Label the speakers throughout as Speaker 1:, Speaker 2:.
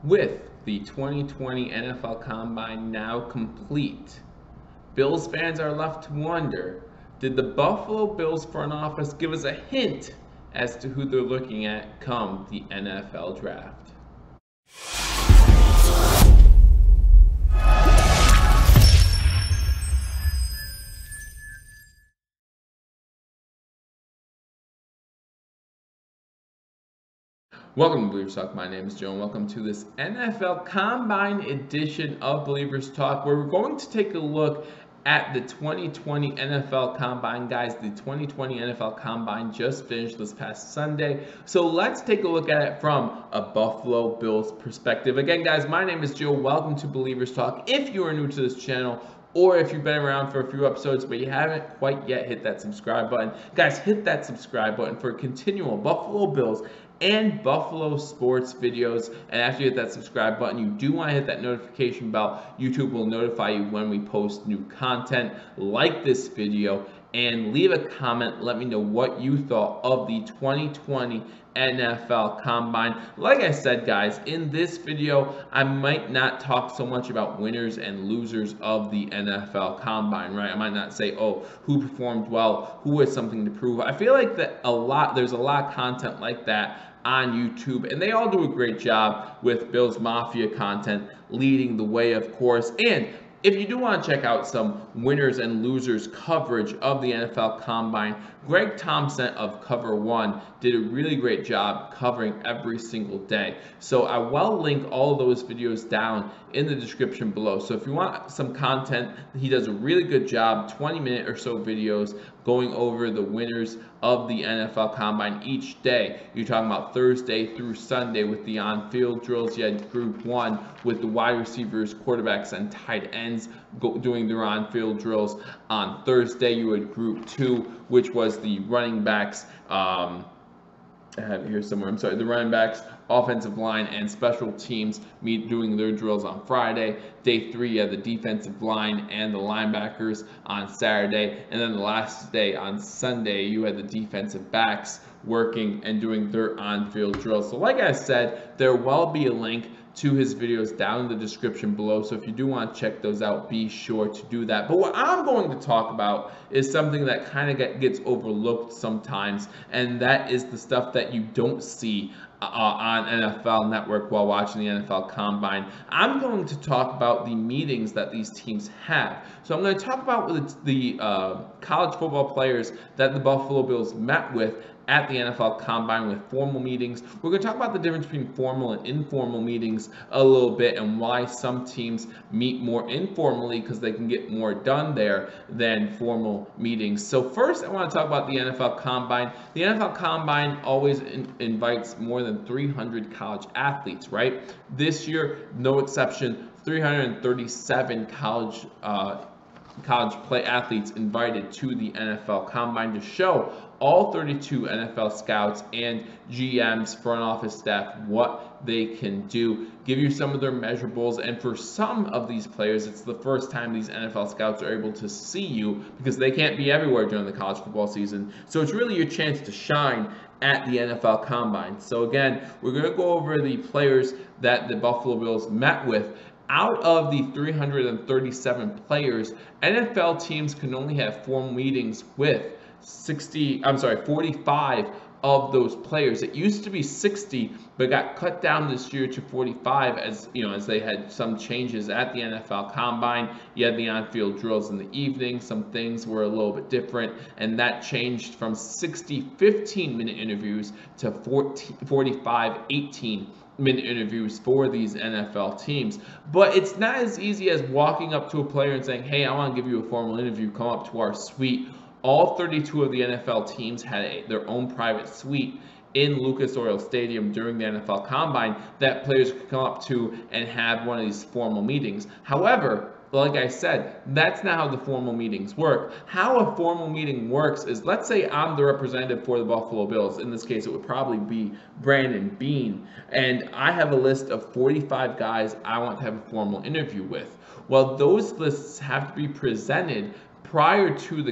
Speaker 1: With the 2020 NFL Combine now complete, Bills fans are left to wonder, did the Buffalo Bills front office give us a hint as to who they're looking at come the NFL Draft? Welcome to Billievers Talk. My name is Joe, and welcome to this NFL Combine edition of Billievers Talk, where we're going to take a look at the 2020 NFL Combine. Guys, the 2020 NFL Combine just finished this past Sunday, so let's take a look at it from a Buffalo Bills perspective. Again, guys, my name is Joe. Welcome to Billievers Talk. If you are new to this channel, or if you've been around for a few episodes but you haven't quite yet hit that subscribe button, guys, hit that subscribe button for continual Buffalo Bills and Buffalo sports videos. And after you hit that subscribe button, you do want to hit that notification bell. YouTube will notify you when we post new content. Like this video and leave a comment. Let me know what you thought of the 2020 NFL Combine. Like I said, guys, in this video, I might not talk so much about winners and losers of the NFL Combine, right? I might not say, oh, who performed well, who has something to prove. I feel like that there's a lot of content like that on YouTube, and they all do a great job with Bills Mafia content leading the way, of course. And if you do want to check out some winners and losers coverage of the NFL Combine, Greg Tompsett of Cover One did a really great job covering every single day. So I will link all of those videos down in the description below. So if you want some content, he does a really good job, 20-minute or so videos going over the winners of the NFL Combine each day. You're talking about Thursday through Sunday with the on-field drills. You had Group 1 with the wide receivers, quarterbacks, and tight ends doing their on-field drills. On Thursday, you had Group 2, which was the running backs. I have it here somewhere. I'm sorry, the running backs, offensive line, and special teams doing their drills on Friday. Day 3, you had the defensive line and the linebackers on Saturday. And then the last day, on Sunday, you had the defensive backs working and doing their on-field drills. So like I said, there will be a link to his videos down in the description below, so if you do want to check those out, be sure to do that. But what I'm going to talk about is something that kind of gets overlooked sometimes, and that is the stuff that you don't see on NFL Network while watching the NFL Combine. I'm going to talk about the meetings that these teams have. So I'm going to talk about the college football players that the Buffalo Bills met with at the NFL Combine with formal meetings. We're going to talk about the difference between formal and informal meetings a little bit, and why some teams meet more informally because they can get more done there than formal meetings. So first, I want to talk about the NFL Combine. The NFL Combine always invites more than 300 college athletes, right? This year, no exception, 337 college play athletes invited to the NFL Combine to show all 32 NFL scouts and GMs, front office staff, what they can do, give you some of their measurables. And for some of these players, it's the first time these NFL scouts are able to see you because they can't be everywhere during the college football season. So it's really your chance to shine at the NFL Combine. So again, we're going to go over the players that the Buffalo Bills met with. Out of the 337 players, NFL teams can only have formal meetings with 45 of those players. It used to be 60, but got cut down this year to 45 as they had some changes at the NFL Combine. You had the on-field drills in the evening. Some things were a little bit different, and that changed from 60 15-minute interviews to 45 18-minute interviews for these NFL teams. But it's not as easy as walking up to a player and saying, hey, I want to give you a formal interview, come up to our suite. All 32 of the NFL teams had their own private suite in Lucas Oil Stadium during the NFL Combine that players could come up to and have one of these formal meetings. However, like I said, that's not how the formal meetings work. How a formal meeting works is, let's say I'm the representative for the Buffalo Bills. In this case, it would probably be Brandon Beane. And I have a list of 45 guys I want to have a formal interview with. Well, those lists have to be presented prior to the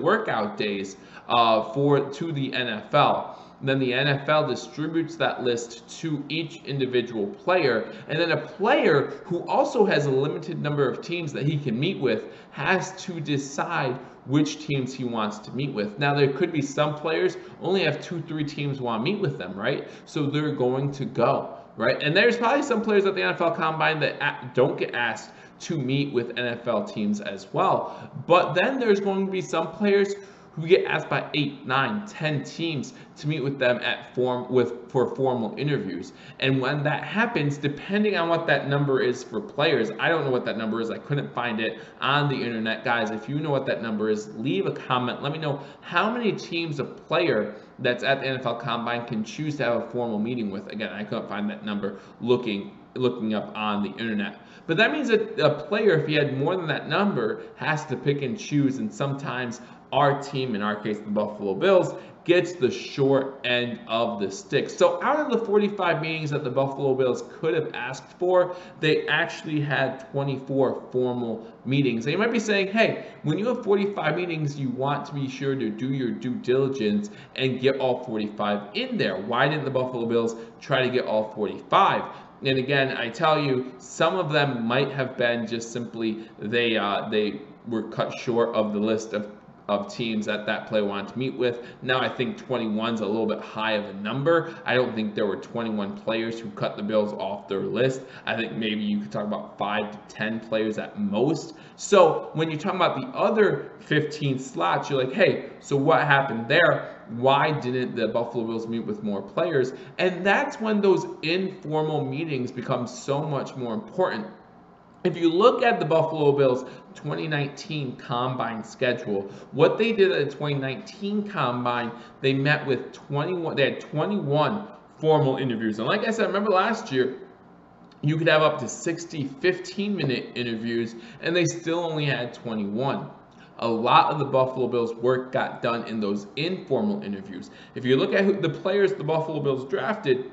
Speaker 1: workout days to the NFL. then the NFL distributes that list to each individual player, and then a player who also has a limited number of teams that he can meet with has to decide which teams he wants to meet with. Now, there could be some players only have 2-3 teams want to meet with them, right? So they're going to go, right? And there's probably some players at the NFL Combine that don't get asked to meet with NFL teams as well. But then there's going to be some players who get asked by 8, 9, 10 teams to meet with them for formal interviews. And when that happens, depending on what that number is for players, I don't know what that number is. I couldn't find it on the internet. Guys, if you know what that number is, leave a comment. Let me know how many teams a player that's at the NFL Combine can choose to have a formal meeting with. Again, I couldn't find that number looking up on the internet. But that means that a player, if he had more than that number, has to pick and choose, and sometimes our team, in our case the Buffalo Bills, gets the short end of the stick. So out of the 45 meetings that the Buffalo Bills could have asked for, they actually had 24 formal meetings. And you might be saying, hey, when you have 45 meetings, you want to be sure to do your due diligence and get all 45 in there. Why didn't the Buffalo Bills try to get all 45? And again, I tell you, some of them might have been just simply they were cut short of the list of teams that player wanted to meet with. Now I think 21 is a little bit high of a number. I don't think there were 21 players who cut the Bills off their list. I think maybe you could talk about 5 to 10 players at most. So when you talk about the other 15 slots, you're like, hey, so what happened there? Why didn't the Buffalo Bills meet with more players? And that's when those informal meetings become so much more important. If you look at the Buffalo Bills 2019 Combine schedule, what they did at the 2019 Combine, they met with 21, they had 21 formal interviews. And like I said, remember last year, you could have up to 60 15-minute interviews, and they still only had 21. A lot of the Buffalo Bills work got done in those informal interviews. If you look at the players the Buffalo Bills drafted,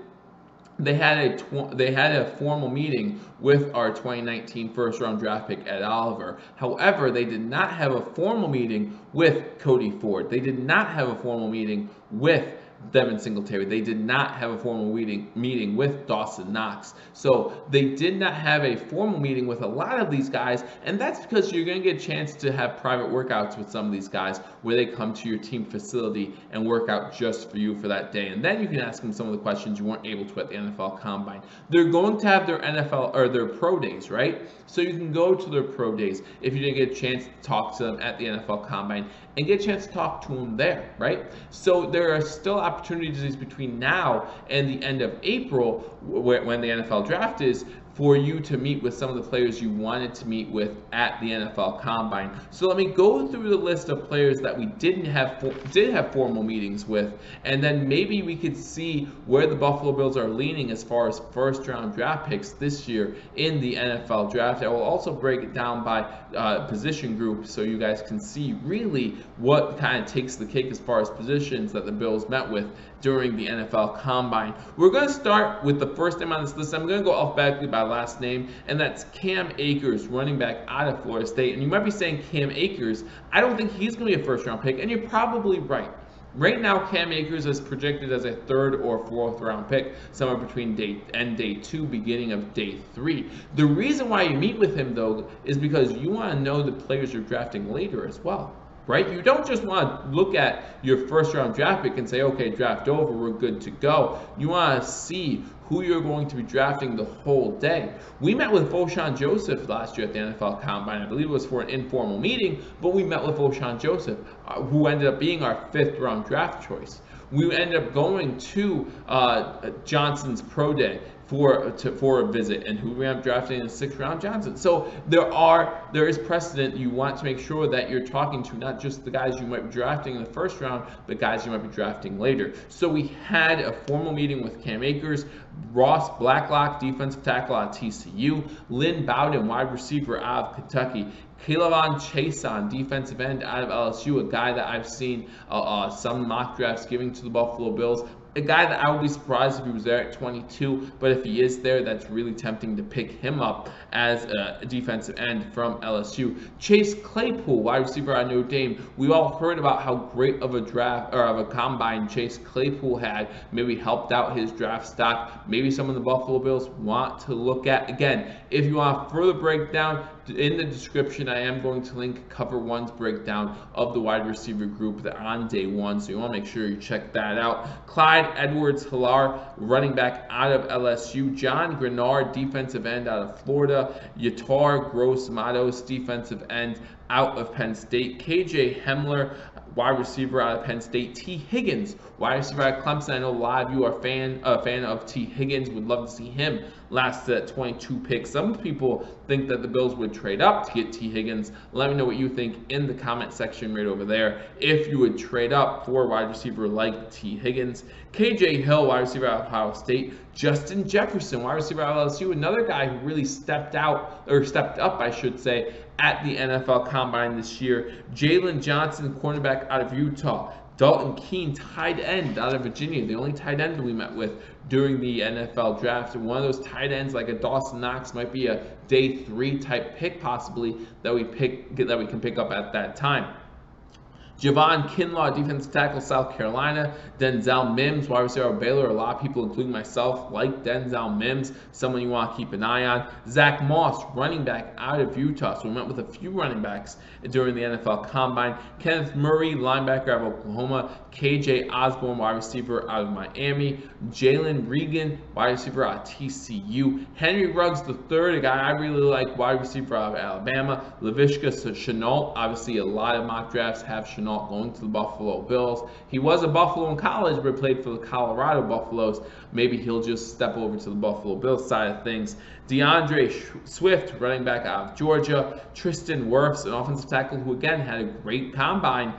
Speaker 1: they had a formal meeting with our 2019 first-round draft pick, Ed Oliver. However, they did not have a formal meeting with Cody Ford. They did not have a formal meeting with Devin Singletary. They did not have a formal meeting with Dawson Knox. So they did not have a formal meeting with a lot of these guys, and that's because you're going to get a chance to have private workouts with some of these guys where they come to your team facility and work out just for you for that day. And then you can ask them some of the questions you weren't able to at the NFL Combine. They're going to have their NFL or their pro days, right? So you can go to their pro days if you didn't get a chance to talk to them at the NFL Combine and get a chance to talk to them there, right? So there are still opportunities between now and the end of April, when the NFL draft is, for you to meet with some of the players you wanted to meet with at the NFL Combine. So let me go through the list of players that we did have formal meetings with, and then maybe we could see where the Buffalo Bills are leaning as far as first-round draft picks this year in the NFL draft. I will also break it down by position group so you guys can see really what kind of takes the cake as far as positions that the Bills met with during the NFL Combine. We're going to start with the first name on this list. I'm going to go alphabetically by last name, and that's Cam Akers, running back out of Florida State. And you might be saying, Cam Akers, I don't think he's going to be a first-round pick, and you're probably right. Right now, Cam Akers is projected as a 3rd or 4th round pick, somewhere between day 2, beginning of day 3. The reason why you meet with him, though, is because you want to know the players you're drafting later as well. Right? You don't just want to look at your first-round draft pick and say, okay, draft over, we're good to go. You want to see who you're going to be drafting the whole day. We met with Foshan Joseph last year at the NFL Combine. I believe it was for an informal meeting, but we met with Foshan Joseph, who ended up being our 5th-round draft choice. We ended up going to Johnson's Pro Day for a visit, and who we end up drafting in the 6th round, Johnson. So there is precedent. You want to make sure that you're talking to not just the guys you might be drafting in the 1st round, but guys you might be drafting later. So we had a formal meeting with Cam Akers, Ross Blacklock, defensive tackle at TCU, Lynn Bowden, wide receiver out of Kentucky, Kayvon Chason, defensive end out of LSU, a guy that I've seen some mock drafts giving to the Buffalo Bills. a guy that I would be surprised if he was there at 22, but if he is there, that's really tempting to pick him up as a defensive end from LSU. Chase Claypool, wide receiver at Notre Dame. We all heard about how great of a draft or of a combine Chase Claypool had. Maybe helped out his draft stock. Maybe some of the Buffalo Bills want to look at. Again, if you want a further breakdown, in the description, I am going to link Cover 1's breakdown of the wide receiver group on day one, so you want to make sure you check that out. Clyde Edwards-Helaire, running back out of LSU. John Grenard, defensive end out of Florida. Yatar Gross-Matos, defensive end out of Penn State. KJ Hamler, wide receiver out of Penn State. T. Higgins, wide receiver out of Clemson. I know a lot of you are a fan of T. Higgins. Would love to see him last at 22 picks. Some people think that the Bills would trade up to get T. Higgins. Let me know what you think in the comment section right over there. If you would trade up for a wide receiver like T. Higgins. KJ Hill, wide receiver out of Ohio State. Justin Jefferson, wide receiver out of LSU. Another guy who really stepped up, I should say, at the NFL Combine this year. Jalen Johnson, cornerback out of Utah. Dalton Keene, tight end out of Virginia, the only tight end we met with during the NFL draft. And one of those tight ends, like a Dawson Knox, might be a day 3 type pick possibly that we can pick up at that time. Javon Kinlaw, defensive tackle, South Carolina. Denzel Mims, wide receiver of Baylor. A lot of people, including myself, like Denzel Mims, someone you want to keep an eye on. Zach Moss, running back out of Utah. So we met with a few running backs during the NFL Combine. Kenneth Murray, linebacker out of Oklahoma. KJ Osborne, wide receiver out of Miami. Jalen Regan, wide receiver out of TCU. Henry Ruggs III, a guy I really like, wide receiver out of Alabama. Laviska Shenault, obviously a lot of mock drafts have Shenault going to the Buffalo Bills. He was a Buffalo in college, but played for the Colorado Buffaloes. Maybe he'll just step over to the Buffalo Bills side of things. DeAndre Swift, running back out of Georgia. Tristan Wirfs, an offensive tackle who, again, had a great combine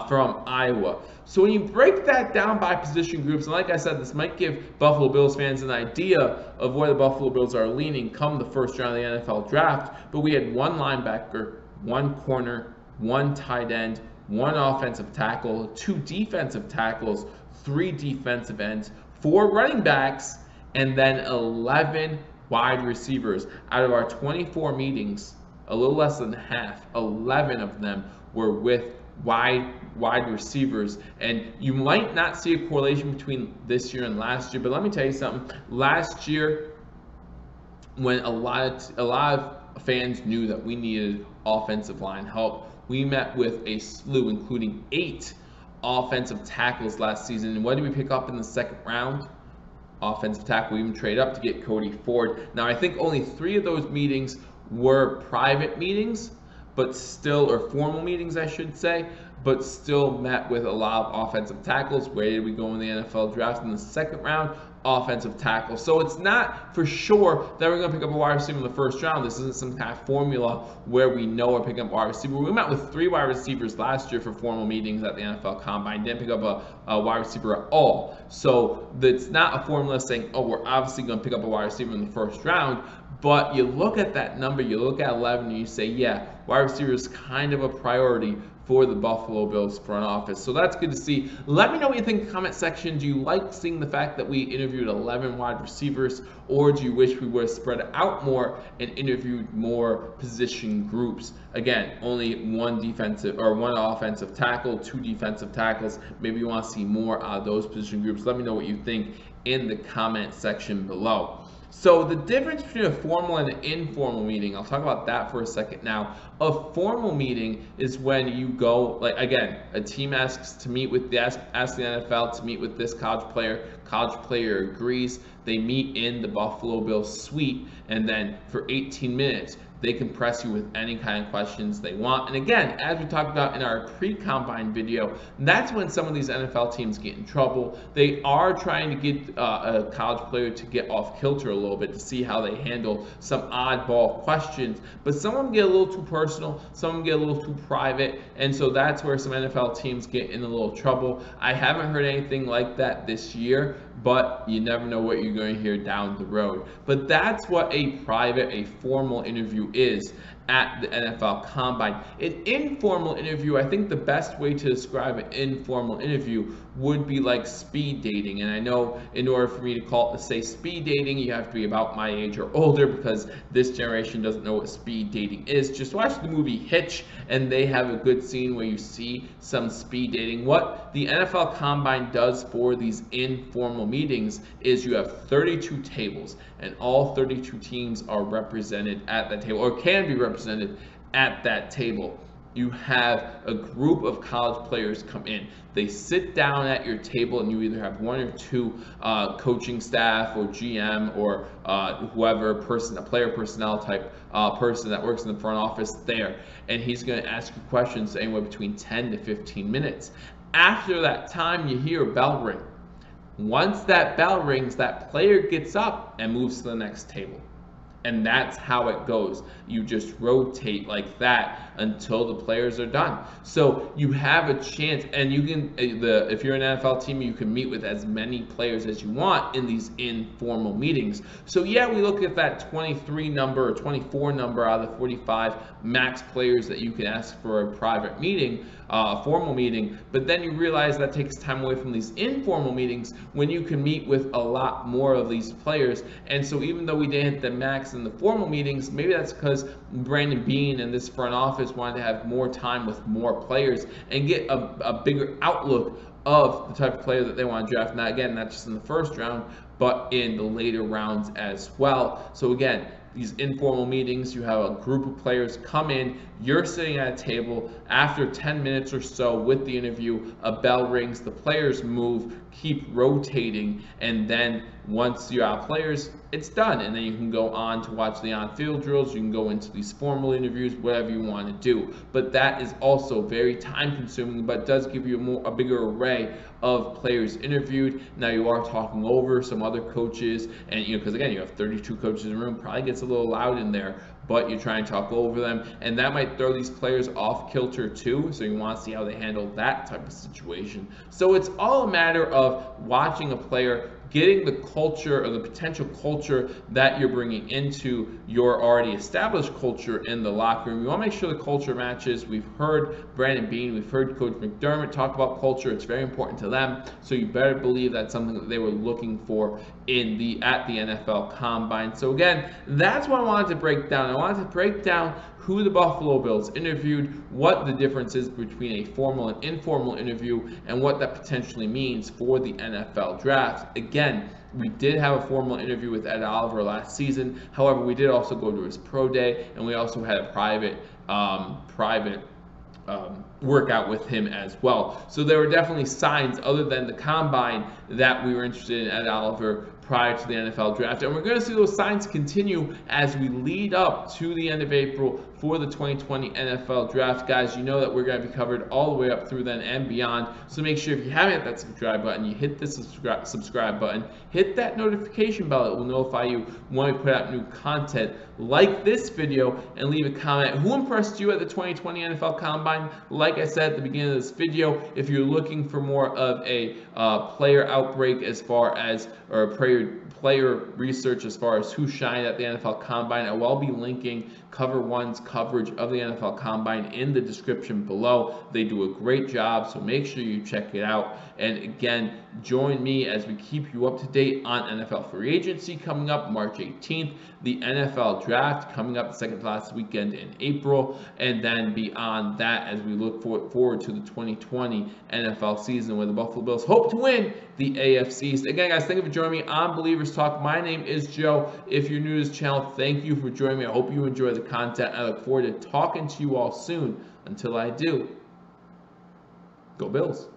Speaker 1: from Iowa. So when you break that down by position groups, and like I said, this might give Buffalo Bills fans an idea of where the Buffalo Bills are leaning come the first round of the NFL draft, but we had one linebacker, one corner, one tight end, one offensive tackle, 2 defensive tackles, 3 defensive ends, 4 running backs, and then 11 wide receivers. Out of our 24 meetings, a little less than half, 11 of them were with wide receivers. And you might not see a correlation between this year and last year, but let me tell you something. Last year, when a lot of fans knew that we needed offensive line help, we met with a slew, including 8 offensive tackles last season. And what did we pick up in the second round? Offensive tackle. We even trade up to get Cody Ford. Now, I think only 3 of those meetings were private meetings, but still, or formal meetings, I should say, but still met with a lot of offensive tackles. Where did we go in the NFL draft in the second round? Offensive tackle. So it's not for sure that we're going to pick up a wide receiver in the first round. This isn't some kind of formula where we know we're picking up a wide receiver. We met with 3 wide receivers last year for formal meetings at the NFL Combine. Didn't pick up a wide receiver at all. So it's not a formula saying, oh, we're obviously going to pick up a wide receiver in the first round. But you look at that number, you look at 11, and you say, yeah, wide receiver is kind of a priority for the Buffalo Bills front office. So that's good to see. Let me know what you think in the comment section. Do you like seeing the fact that we interviewed 11 wide receivers, or do you wish we would have spread out more and interviewed more position groups? Again, only one offensive tackle, 2 defensive tackles. Maybe you want to see more out of those position groups. Let me know what you think in the comment section below. So the difference between a formal and an informal meeting, I'll talk about that for a second now. A formal meeting is when you go, like, again, a team asks to meet with the NFL to meet with this college player agrees, they meet in the Buffalo Bills suite, and then for 18 minutes, they can press you with any kind of questions they want. And again, as we talked about in our pre-combine video, that's when some of these NFL teams get in trouble. They are trying to get a college player to get off kilter a little bit to see how they handle some oddball questions. But some of them get a little too personal, some of them get a little too private, and so that's where some NFL teams get in a little trouble. I haven't heard anything like that this year. but you never know what you're going to hear down the road. But that's what a formal interview is at the NFL Combine. An informal interview, I think the best way to describe an informal interview would be like speed dating. And I know in order for me to say speed dating, you have to be about my age or older, because this generation doesn't know what speed dating is. Just watch the movie Hitch, and they have a good scene where you see some speed dating. What the NFL Combine does for these informal meetings is you have 32 tables, and all 32 teams are represented at that table, or can be represented at that table. You have a group of college players come in. They sit down at your table, and you either have one or two coaching staff or GM or whoever a player personnel type person that works in the front office there. And he's going to ask you questions anywhere between 10 to 15 minutes. After that time, you hear a bell ring. Once that bell rings, that player gets up and moves to the next table. And that's how it goes. You just rotate like that until the players are done. So you have a chance, and you can, if you're an NFL team, you can meet with as many players as you want in these informal meetings. So yeah, we look at that 23 number or 24 number out of the 45 max players that you can ask for a private meeting, a formal meeting, but then you realize that takes time away from these informal meetings when you can meet with a lot more of these players. And so even though we didn't hit the max in the formal meetings, maybe that's because Brandon Beane and this front office wanted to have more time with more players and get a bigger outlook of the type of player that they want to draft. Now again, not just in the first round, but in the later rounds as well. So again, these informal meetings, you have a group of players come in, you're sitting at a table. After 10 minutes or so with the interview, a bell rings, the players move, keep rotating, and then once you're out players, it's done. And then you can go on to watch the on-field drills, you can go into these formal interviews, whatever you want to do. But that is also very time-consuming, but does give you a bigger array of players interviewed. Now you are talking over some other coaches, and because again, you have 32 coaches in the room, probably gets a little loud in there, but you try and talk over them, and that might throw these players off kilter too, so you want to see how they handle that type of situation. So it's all a matter of watching a player, getting the culture or the potential culture that you're bringing into your already established culture in the locker room. You want to make sure the culture matches. We've heard Brandon Beane, we've heard Coach McDermott talk about culture. It's very important to them, so you better believe that's something that they were looking for at the NFL Combine. So again, that's what I wanted to break down. I wanted to break down who the Buffalo Bills interviewed, what the difference is between a formal and informal interview, and what that potentially means for the NFL Draft. Again, we did have a formal interview with Ed Oliver last season. However, we did also go to his pro day, and we also had a private workout with him as well. So there were definitely signs other than the Combine that we were interested in Ed Oliver prior to the NFL Draft. And we're going to see those signs continue as we lead up to the end of April for the 2020 NFL Draft. Guys, you know that we're going to be covered all the way up through then and beyond. So make sure if you haven't hit that subscribe button, you hit the subscribe button, hit that notification bell. It will notify you when we put out new content. Like this video and leave a comment. Who impressed you at the 2020 NFL Combine? Like I said at the beginning of this video, if you're looking for more of a player outbreak as far as, or player research as far as who shined at the NFL Combine, I will be linking Cover One's coverage of the NFL Combine in the description below. They do a great job, so make sure you check it out. And again, join me as we keep you up to date on NFL free agency coming up March 18th, the NFL Draft coming up the second to last weekend in April, and then beyond that as we look forward to the 2020 NFL season where the Buffalo Bills hope to win the AFC East. Again, guys, thank you for joining me on Believers Talk. My name is Joe. If you're new to this channel, thank you for joining me. I hope you enjoy the content. I look forward to talking to you all soon. Until I do, go Bills.